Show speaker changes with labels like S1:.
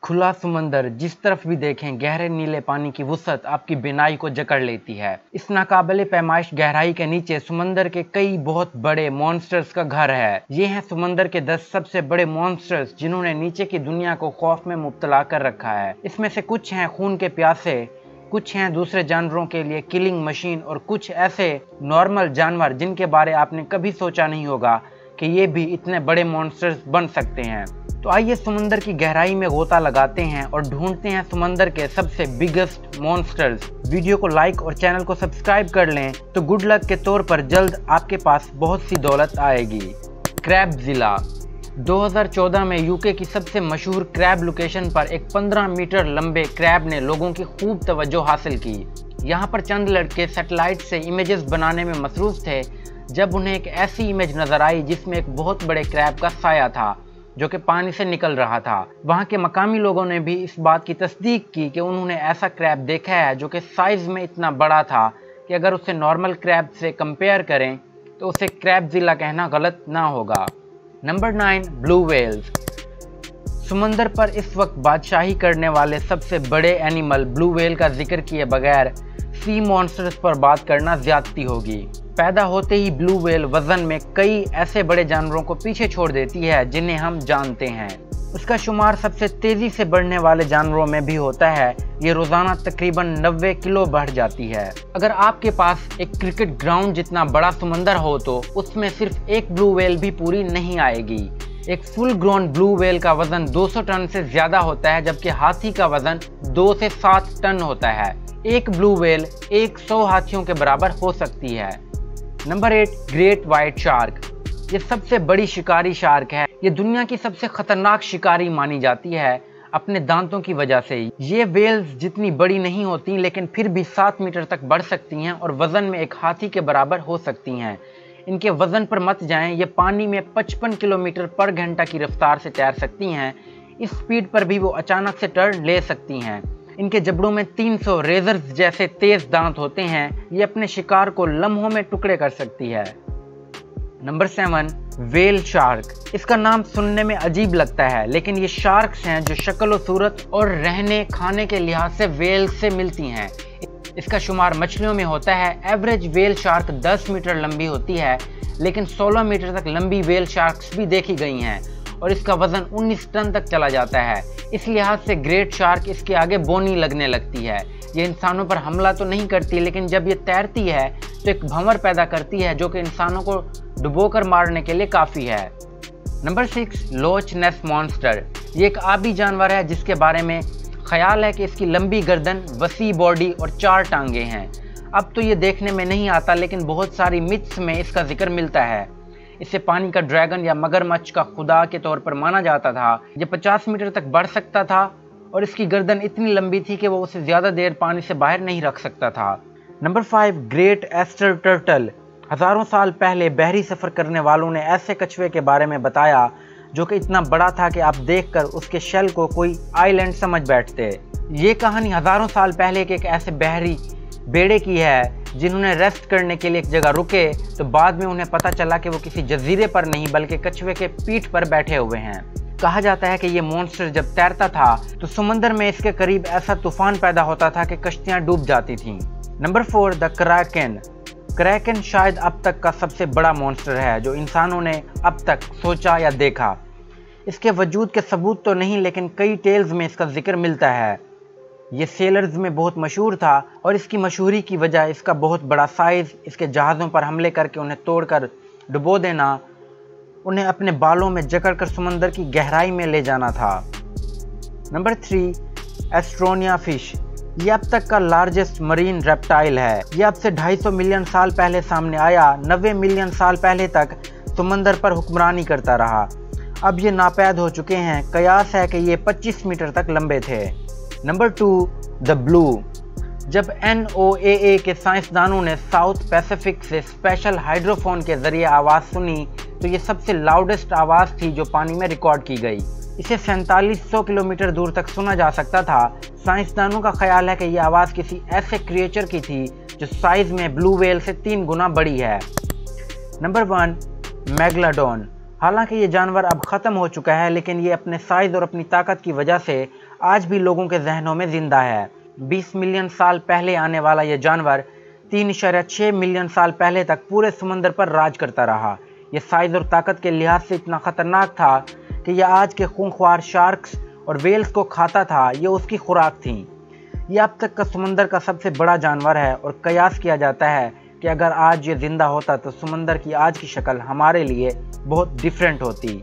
S1: खुला समंदर, जिस तरफ भी देखें गहरे नीले पानी की वुसअत आपकी बिनाई को जकड़ लेती है। इस नाकाबिले पैमाइश गहराई के नीचे समंदर के कई बहुत बड़े मॉन्स्टर्स का घर है। ये हैं समंदर के 10 सबसे बड़े मॉन्स्टर्स जिन्होंने नीचे की दुनिया को खौफ में मुब्तला कर रखा है। इसमें से कुछ हैं खून के प्यासे, कुछ हैं दूसरे जानवरों के लिए किलिंग मशीन और कुछ ऐसे नॉर्मल जानवर जिनके बारे आपने कभी सोचा नहीं होगा कि ये भी इतने बड़े मॉन्स्टर्स बन सकते हैं। तो आइए समंदर की गहराई में गोता लगाते हैं और ढूंढते हैं समंदर के सबसे बिगेस्ट मॉन्स्टर्स। वीडियो को लाइक और चैनल को सब्सक्राइब कर लें तो गुड लक के तौर पर जल्द आपके पास बहुत सी दौलत आएगी। क्रैबज़िला 2014 में यूके की सबसे मशहूर क्रैब लोकेशन पर एक 15 मीटर लंबे क्रैब ने लोगों की खूब तवज्जो हासिल की। यहाँ पर चंद लड़के सैटेलाइट से इमेजेस बनाने में मसरूफ थे जब उन्हें एक ऐसी इमेज नजर आई जिसमें एक बहुत बड़े क्रैब का साया था जो कि पानी से निकल रहा था। वहाँ के मकामी लोगों ने भी इस बात की तस्दीक की कि उन्होंने ऐसा क्रैब देखा है जो कि साइज में इतना बड़ा था कि अगर उसे नॉर्मल क्रैब से कंपेयर करें तो उसे क्रैबज़िला कहना गलत ना होगा। Number 9 blue whales. समंदर पर इस वक्त बादशाही करने वाले सबसे बड़े एनिमल ब्लू व्हेल का जिक्र किए बगैर सी मॉन्स्टर्स पर बात करना ज्यादती होगी। पैदा होते ही ब्लू व्हेल वजन में कई ऐसे बड़े जानवरों को पीछे छोड़ देती है जिन्हें हम जानते हैं। उसका शुमार सबसे तेजी से बढ़ने वाले जानवरों में भी होता है। ये रोजाना तकरीबन 90 किलो बढ़ जाती है। अगर आपके पास एक क्रिकेट ग्राउंड जितना बड़ा समंदर हो तो उसमें सिर्फ एक ब्लू व्हेल भी पूरी नहीं आएगी। एक फुल ग्रोन ब्लू व्हेल का वजन 200 टन से ज्यादा होता है जबकि हाथी का वजन 2 से 7 टन होता है। एक ब्लू व्हेल 100 हाथियों के बराबर हो सकती है। Number 8 great white shark. ये सबसे बड़ी शिकारी शार्क है। ये दुनिया की सबसे खतरनाक शिकारी मानी जाती है अपने दांतों की वजह से। ये व्हेल्स जितनी बड़ी नहीं होती लेकिन फिर भी 7 मीटर तक बढ़ सकती हैं और वजन में एक हाथी के बराबर हो सकती हैं। इनके वजन पर मत जाएं, ये पानी में 55 किलोमीटर पर घंटा की रफ्तार से तैर सकती हैं। इस स्पीड पर भी वो अचानक से टर्न ले सकती हैं। इनके जबड़ों में 300 रेजर्स जैसे तेज दांत होते हैं। ये अपने शिकार को लम्हों में टुकड़े कर सकती है। Number 7 whale shark. इसका नाम सुनने में अजीब लगता है लेकिन ये शार्क्स हैं जो शक्ल और सूरत और रहने खाने के लिहाज से व्हेल से मिलती हैं। इसका शुमार मछलियों में होता है। एवरेज व्हेल शार्क 10 मीटर लंबी होती है लेकिन 16 मीटर तक लंबी व्हेल शार्क्स भी देखी गई हैं और इसका वजन 19 टन तक चला जाता है। इस लिहाज से ग्रेट शार्क इसके आगे बोनी लगने लगती है। ये इंसानों पर हमला तो नहीं करती लेकिन जब ये तैरती है तो एक भंवर पैदा करती है जो कि इंसानों को डुबोकर मारने के लिए काफ़ी है। नंबर 6 लोच नेस मॉन्स्टर। ये एक आबी जानवर है जिसके बारे में ख्याल है कि इसकी लंबी गर्दन, वसी बॉडी और 4 टांगे हैं। अब तो ये देखने में नहीं आता लेकिन बहुत सारी मिथ्स में इसका जिक्र मिलता है। इसे पानी का ड्रैगन या मगरमच्छ का खुदा के तौर पर माना जाता था। ये 50 मीटर तक बढ़ सकता था और इसकी गर्दन इतनी लंबी थी कि वो उसे ज़्यादा देर पानी से बाहर नहीं रख सकता था। नंबर 5 ग्रेट एस्टर टर्टल। हज़ारों साल पहले बहरी सफ़र करने वालों ने ऐसे कछुए के बारे में बताया जो कि इतना बड़ा था कि आप देखकर उसके शेल को कोई आइलैंड समझ बैठते। ये कहानी हज़ारों साल पहले के एक ऐसे बहरी बेड़े की है जिन्होंने रेस्ट करने के लिए एक जगह रुके तो बाद में उन्हें पता चला कि वो किसी जजीरे पर नहीं बल्कि कछुए के पीठ पर बैठे हुए हैं। कहा जाता है कि ये मॉन्स्टर जब तैरता था तो समंदर में इसके करीब ऐसा तूफान पैदा होता था कि कश्तियां डूब जाती थीं। Number 4 the Kraken. क्रैकन शायद अब तक का सबसे बड़ा मॉन्स्टर है जो इंसानों ने अब तक सोचा या देखा। इसके वजूद के सबूत तो नहीं लेकिन कई टेल्स में इसका जिक्र मिलता है। ये सेलर्स में बहुत मशहूर था और इसकी मशहूरी की वजह इसका बहुत बड़ा साइज़, इसके जहाज़ों पर हमले करके उन्हें तोड़कर डुबो देना, उन्हें अपने बालों में जकड़कर समंदर की गहराई में ले जाना था। नंबर 3 एस्ट्रोनिया फिश। ये अब तक का लार्जेस्ट मरीन रेप्टाइल है। ये अब से 250 मिलियन साल पहले सामने आया। 90 मिलियन साल पहले तक समंदर पर हुक्मरानी करता रहा। अब ये नापैद हो चुके हैं। कयास है कि ये 25 मीटर तक लंबे थे। Number 2 the blue. जब NOAA के साइंसदानों ने साउथ पैसिफिक से स्पेशल हाइड्रोफोन के जरिए आवाज़ सुनी तो ये सबसे लाउडेस्ट आवाज़ थी जो पानी में रिकॉर्ड की गई। इसे 4700 किलोमीटर दूर तक सुना जा सकता था। साइंसदानों का ख्याल है कि यह आवाज़ किसी ऐसे क्रिएचर की थी जो साइज़ में ब्लू व्हेल से 3 गुना बड़ी है। Number 1 megalodon. हालांकि ये जानवर अब ख़त्म हो चुका है लेकिन ये अपने साइज़ और अपनी ताकत की वजह से آج بھی لوگوں کے ذہنوں میں زندہ ہے۔ 20 ملین سال پہلے آنے والا یہ جانور 3.6 ملین سال پہلے تک پورے سمندر پر راج کرتا رہا۔ یہ سائز اور طاقت کے لحاظ سے اتنا خطرناک تھا کہ یہ آج کے خونخوار شارکس اور ویلز کو کھاتا تھا۔ یہ اس کی خوراک تھی۔ یہ اب تک کا سمندر کا سب سے بڑا جانور ہے اور قیاس کیا جاتا ہے کہ اگر آج یہ زندہ ہوتا تو سمندر کی آج کی شکل ہمارے لیے بہت ڈیفرنٹ ہوتی۔